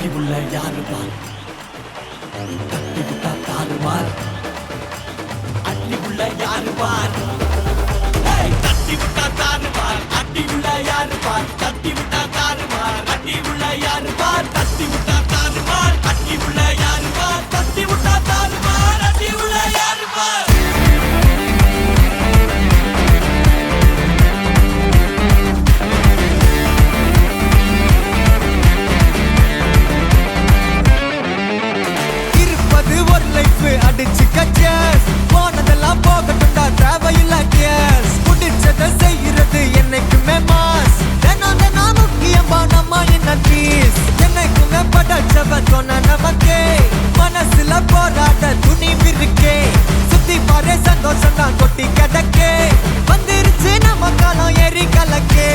தட்டி உள்ள யாரு பார் தட்டி விட்டா தாறுமார் அட்டி உள்ள யாரு பார் தட்டி விட்டா தாறுமார் அட்டி உள்ள யாரு பார் தட்டி விட்டா தாறுமார் அட்டி உள்ள யாரு பார் தட்டி விட்டா தாறுமார் அட்டி உள்ள யாரு பார் தட்டி விட்டா தாறுமார் அட்டி உள்ள யாரு பார் அடிச்சு கச்சஸ் போனதெல்லாம் போகட்டும்டா தேவையில்ல கேஸ் புடிச்சதை செய்யறது என்னைக்குமே மாஸ் தினம் முக்கியமா நம்ம என்ன பீஸ் என்னைக்குமே படைச்சவ சொன்ன நமக்கே மனசுல போராட துணிவு இருக்கே சுத்தி பாரு சந்தோஷம் தான் கொட்டி கிடக்கே வந்துருச்சு நம்ம காலம் ஏறி கலக்கே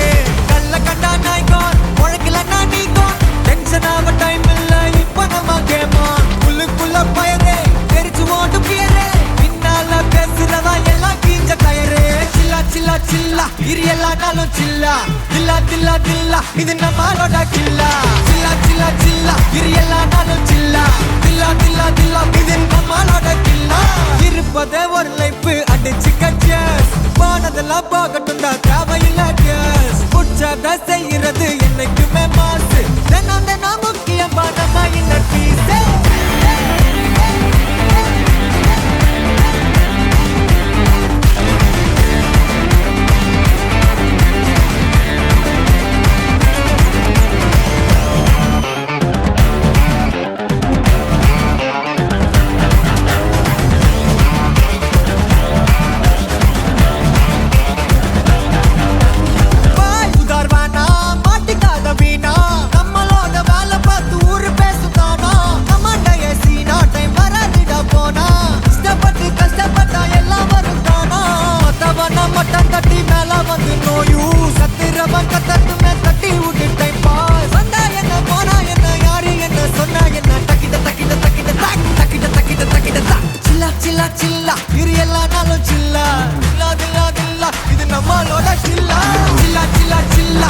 கல்ல கண்டா நாய்கோன் உழக்கலன்னா நீகோன் டென்ஷன் ஆக டைம் இல்ல இப்ப நம்ம கேமா உள்ளுக்குள்ள பயரே பின்னால பேசுறதா எல்லாம் கீஞ்ச கயரே சில்லா சில்லா சில்லா இரு எல்லா நாளும் சில்லா தில்லா தில்லா தில்லா இது நம்மளோட கில்லா சில்லா சில்லா சில்லா இரு எல்லா நாளும் சில்லா தில்லா தில்லா தில்லா இது நம்மளோட கில்லா இருப்பதே ஒரு லைஃப் அடிச்சு கச்சஸ் போனதெல்லாம் போகட்டும்டா தேவையில்ல கேஸ் புடிச்சத செய்யறது என்னைக்குமே மாசு தினம் முக்கியமா நம்ம இன்னர் பீஸே சில்லா இரு எல்லா நாளும் சில்லா தில்லா தில்லா தில்லா இது நம்மளோட சில்லா சில்லா சில்லா சில்லா